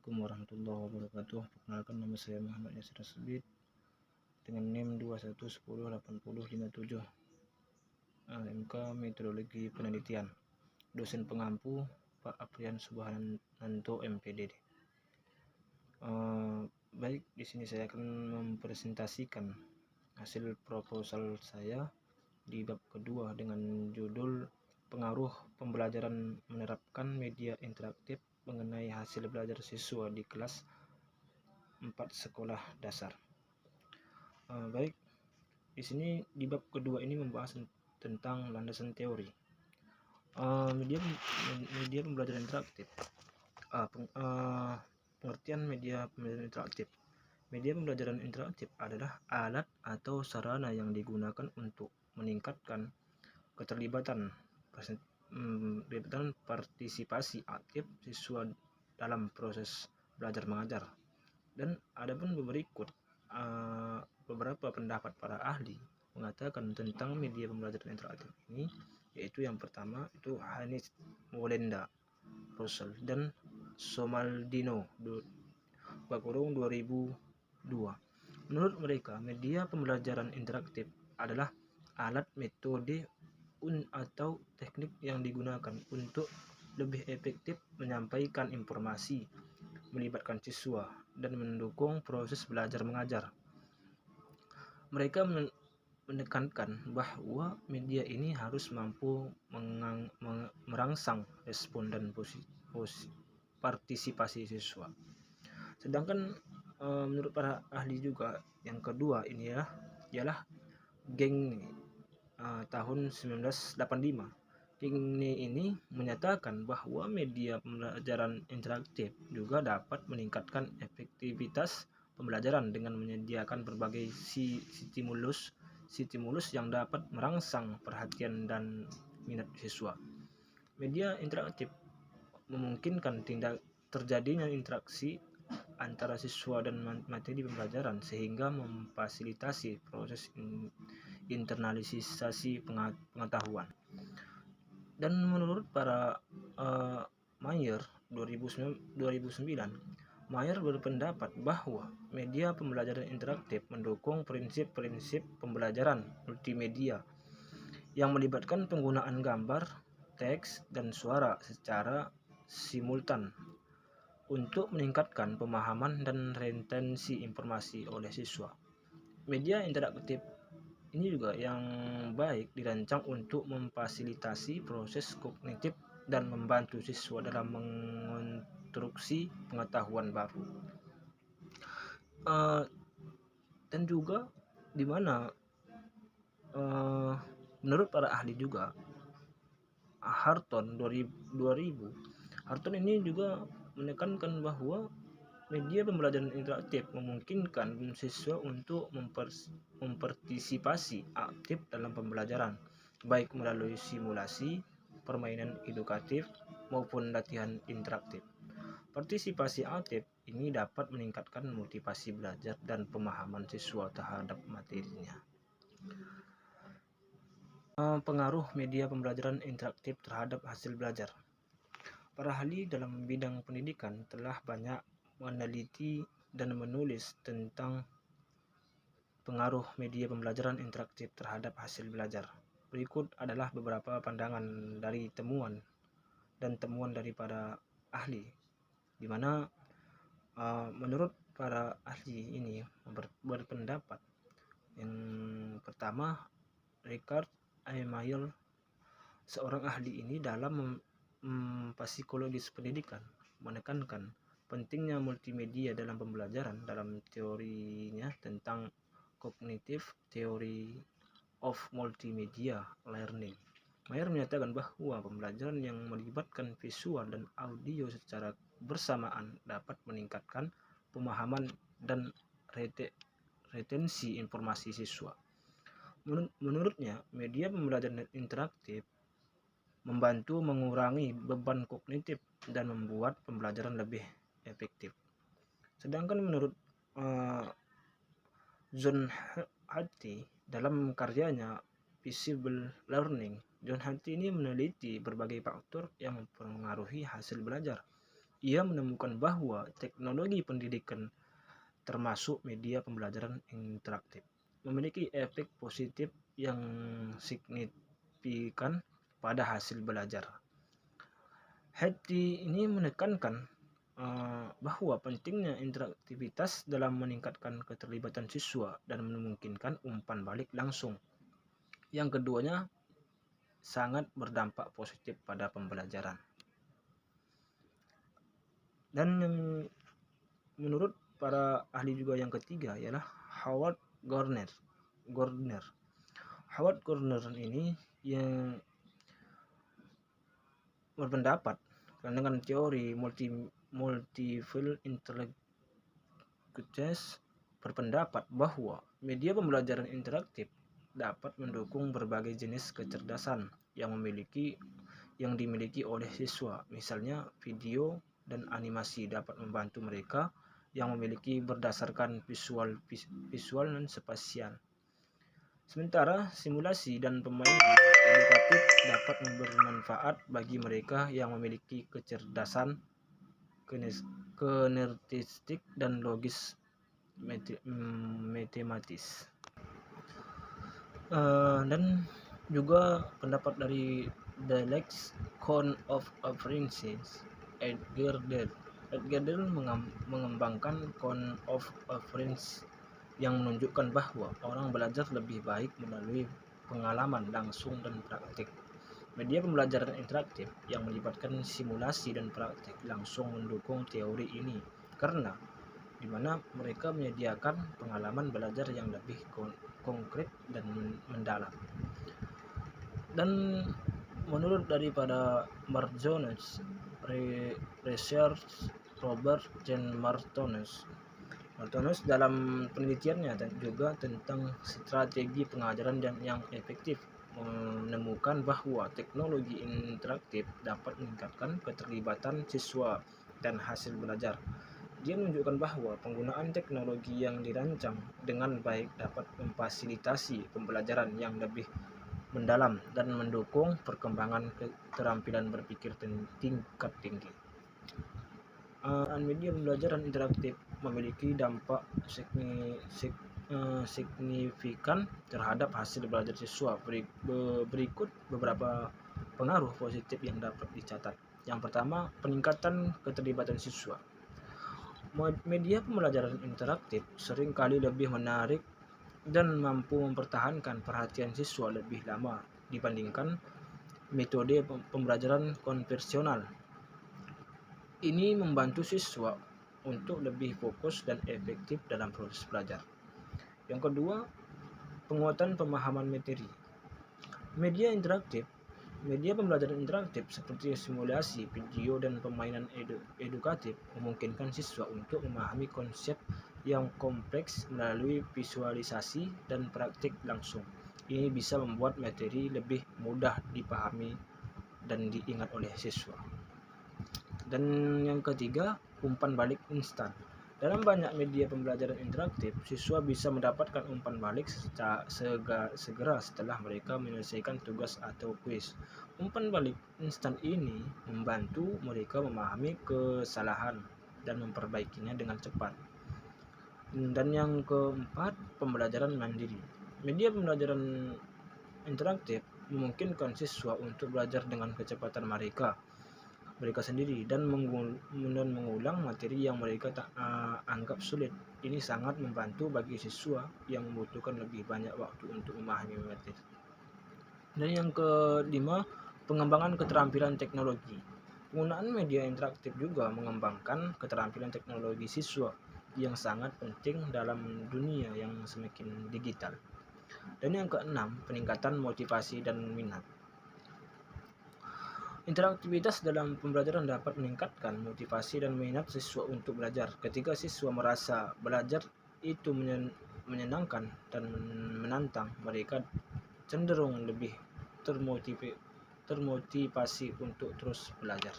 Assalamualaikum warahmatullahi wabarakatuh. Perkenalkan, nama saya Muhammad Yasir Asbid dengan NIM 21108057. MK Metodologi Penelitian. Dosen pengampu Pak Aprian Subhananto MPD. Baik, di sini saya akan mempresentasikan hasil proposal saya di bab kedua dengan judul pengaruh pembelajaran menerapkan media interaktif mengenai hasil belajar siswa di kelas 4 sekolah dasar. Baik, di sini di bab kedua ini membahas tentang landasan teori. Media pembelajaran interaktif. Pengertian media pembelajaran interaktif. Media pembelajaran interaktif adalah alat atau sarana yang digunakan untuk meningkatkan keterlibatan partisipasi aktif siswa dalam proses belajar mengajar. Dan adapun berikut beberapa pendapat para ahli mengatakan tentang media pembelajaran interaktif ini, yaitu yang pertama itu Hannes Molenda, Russell dan Somaldino 2002. Menurut mereka, media pembelajaran interaktif adalah alat, metode atau teknik yang digunakan untuk lebih efektif menyampaikan informasi, melibatkan siswa, dan mendukung proses belajar mengajar. Mereka menekankan bahwa media ini harus mampu merangsang respon dan partisipasi siswa. Sedangkan menurut para ahli juga yang kedua ini ialah Geng tahun 1985. Ini menyatakan bahwa media pembelajaran interaktif juga dapat meningkatkan efektivitas pembelajaran dengan menyediakan berbagai stimulus yang dapat merangsang perhatian dan minat siswa. Media interaktif memungkinkan terjadinya interaksi antara siswa dan materi pembelajaran sehingga memfasilitasi proses internalisasi pengetahuan. Dan menurut para Mayer 2009, Mayer berpendapat bahwa media pembelajaran interaktif mendukung prinsip-prinsip pembelajaran multimedia yang melibatkan penggunaan gambar, teks, dan suara secara simultan untuk meningkatkan pemahaman dan retensi informasi oleh siswa. Media interaktif ini juga yang baik dirancang untuk memfasilitasi proses kognitif dan membantu siswa dalam mengonstruksi pengetahuan baru. Dan juga di mana menurut para ahli juga Harton 2000, Harton ini juga menekankan bahwa media pembelajaran interaktif memungkinkan siswa untuk mempartisipasi aktif dalam pembelajaran, baik melalui simulasi, permainan edukatif, maupun latihan interaktif. Partisipasi aktif ini dapat meningkatkan motivasi belajar dan pemahaman siswa terhadap materinya. Pengaruh media pembelajaran interaktif terhadap hasil belajar. Para ahli dalam bidang pendidikan telah banyak meneliti dan menulis tentang pengaruh media pembelajaran interaktif terhadap hasil belajar. Berikut adalah beberapa pandangan dari temuan daripada ahli, di mana menurut para ahli ini berpendapat yang pertama, Richard Mayer, seorang ahli ini dalam psikologis pendidikan, menekankan pentingnya multimedia dalam pembelajaran dalam teorinya tentang Cognitive Theory of Multimedia Learning. Mayer menyatakan bahwa pembelajaran yang melibatkan visual dan audio secara bersamaan dapat meningkatkan pemahaman dan retensi informasi siswa. Menurutnya, media pembelajaran interaktif membantu mengurangi beban kognitif dan membuat pembelajaran lebih efektif. Sedangkan menurut John Hattie dalam karyanya Visible Learning, John Hattie ini meneliti berbagai faktor yang mempengaruhi hasil belajar, Ia menemukan bahwa teknologi pendidikan termasuk media pembelajaran interaktif memiliki efek positif yang signifikan pada hasil belajar. Hattie ini menekankan bahwa pentingnya interaktivitas dalam meningkatkan keterlibatan siswa dan memungkinkan umpan balik langsung. Yang keduanya sangat berdampak positif pada pembelajaran. Dan menurut para ahli juga yang ketiga ialah Howard Gardner. Howard Gardner ini yang berpendapat dengan teori multiple intelligence berpendapat bahwa media pembelajaran interaktif dapat mendukung berbagai jenis kecerdasan yang dimiliki oleh siswa. Misalnya video dan animasi dapat membantu mereka yang memiliki berdasarkan visual dan spasial. Sementara simulasi dan permainan edukatif dapat bermanfaat bagi mereka yang memiliki kecerdasan kinetistik dan logis matematis. Dan juga pendapat dari The Lexicon of Appearances, Edgar Dale mengembangkan Con of Appearance yang menunjukkan bahwa orang belajar lebih baik melalui pengalaman langsung dan praktik. Media pembelajaran interaktif yang melibatkan simulasi dan praktik langsung mendukung teori ini karena di mana mereka menyediakan pengalaman belajar yang lebih konkret dan mendalam. Dan menurut daripada Mark Jones, research Robert Jan Martinus dalam penelitiannya juga tentang strategi pengajaran yang efektif menemukan bahwa teknologi interaktif dapat meningkatkan keterlibatan siswa dan hasil belajar. Dia menunjukkan bahwa penggunaan teknologi yang dirancang dengan baik dapat memfasilitasi pembelajaran yang lebih mendalam dan mendukung perkembangan keterampilan berpikir tingkat tinggi. Media pembelajaran interaktif memiliki dampak signifikan terhadap hasil belajar siswa. Berikut beberapa pengaruh positif yang dapat dicatat. Yang pertama, peningkatan keterlibatan siswa. Media pembelajaran interaktif seringkali lebih menarik dan mampu mempertahankan perhatian siswa lebih lama dibandingkan metode pembelajaran konvensional. Ini membantu siswa untuk lebih fokus dan efektif dalam proses belajar. Yang kedua, penguatan pemahaman materi. Media pembelajaran interaktif seperti simulasi, video, dan permainan edukatif memungkinkan siswa untuk memahami konsep yang kompleks melalui visualisasi dan praktik langsung. Ini bisa membuat materi lebih mudah dipahami dan diingat oleh siswa. Dan yang ketiga, umpan balik instan. Dalam banyak media pembelajaran interaktif, siswa bisa mendapatkan umpan balik segera setelah mereka menyelesaikan tugas atau kuis. Umpan balik instan ini membantu mereka memahami kesalahan dan memperbaikinya dengan cepat. Dan yang keempat, pembelajaran mandiri. Media pembelajaran interaktif memungkinkan siswa untuk belajar dengan kecepatan mereka sendiri dan mengulang materi yang mereka anggap sulit. Ini sangat membantu bagi siswa yang membutuhkan lebih banyak waktu untuk memahami materi. Dan yang kelima, pengembangan keterampilan teknologi. Penggunaan media interaktif juga mengembangkan keterampilan teknologi siswa yang sangat penting dalam dunia yang semakin digital. Dan yang keenam, peningkatan motivasi dan minat. Interaktivitas dalam pembelajaran dapat meningkatkan motivasi dan minat siswa untuk belajar. Ketika siswa merasa belajar itu menyenangkan dan menantang, mereka cenderung lebih termotivasi untuk terus belajar.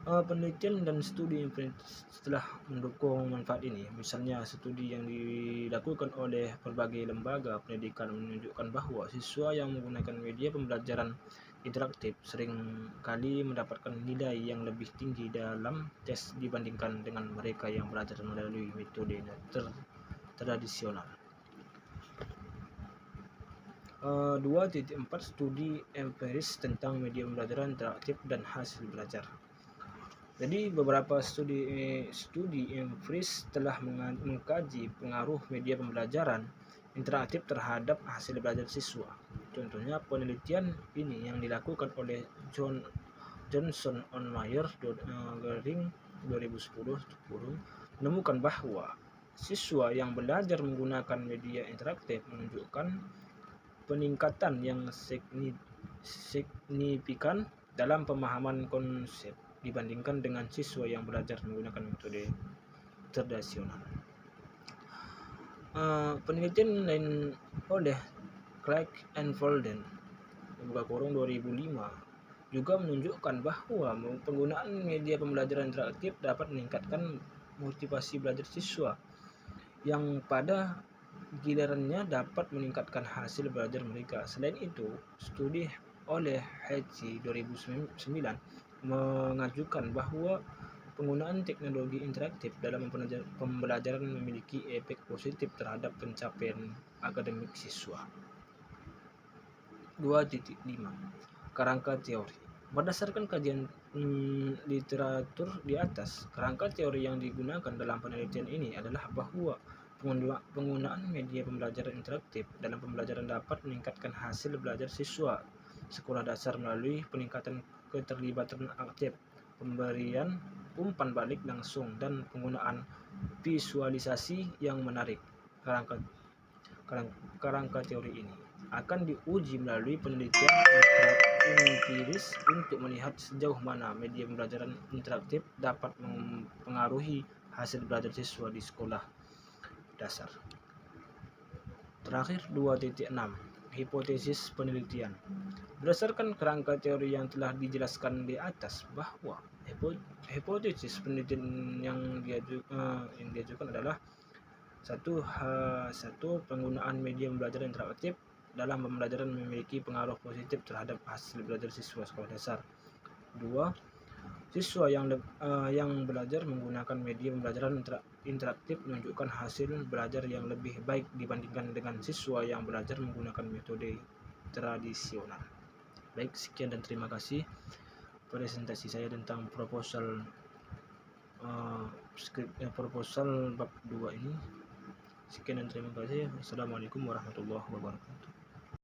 Penelitian dan studi setelah mendukung manfaat ini, misalnya studi yang dilakukan oleh berbagai lembaga pendidikan menunjukkan bahwa siswa yang menggunakan media pembelajaran interaktif sering kali mendapatkan nilai yang lebih tinggi dalam tes dibandingkan dengan mereka yang belajar melalui metode tradisional. 2.4 Studi empiris tentang media pembelajaran interaktif dan hasil belajar. Jadi beberapa studi empiris telah mengkaji pengaruh media pembelajaran interaktif terhadap hasil belajar siswa. Contohnya penelitian ini yang dilakukan oleh Johnson on Mayer Gering 2010 menemukan bahwa siswa yang belajar menggunakan media interaktif menunjukkan peningkatan yang signifikan dalam pemahaman konsep dibandingkan dengan siswa yang belajar menggunakan metode tradisional. Penelitian lain oleh Clark and Folden 2005 juga menunjukkan bahwa penggunaan media pembelajaran interaktif dapat meningkatkan motivasi belajar siswa, yang pada gilirannya dapat meningkatkan hasil belajar mereka. Selain itu, studi oleh Hedge 2009 mengajukan bahwa penggunaan teknologi interaktif dalam pembelajaran memiliki efek positif terhadap pencapaian akademik siswa. 2.5 Kerangka teori. Berdasarkan kajian literatur di atas, kerangka teori yang digunakan dalam penelitian ini adalah bahwa penggunaan media pembelajaran interaktif dalam pembelajaran dapat meningkatkan hasil belajar siswa sekolah dasar melalui peningkatan keterlibatan aktif, pemberian umpan balik langsung, dan penggunaan visualisasi yang menarik. Kerangka teori ini akan diuji melalui penelitian empiris untuk melihat sejauh mana media pembelajaran interaktif dapat mempengaruhi hasil belajar siswa di sekolah dasar. Terakhir, 2.6 Hipotesis penelitian. Berdasarkan kerangka teori yang telah dijelaskan di atas, bahwa hipotesis penelitian yang diajukan adalah satu, penggunaan media pembelajaran interaktif dalam pembelajaran memiliki pengaruh positif terhadap hasil belajar siswa sekolah dasar. 2. Siswa yang belajar menggunakan media pembelajaran interaktif menunjukkan hasil belajar yang lebih baik dibandingkan dengan siswa yang belajar menggunakan metode tradisional. Baik, sekian dan terima kasih presentasi saya tentang proposal bab 2 ini. Sekian dan terima kasih. Assalamualaikum warahmatullahi wabarakatuh.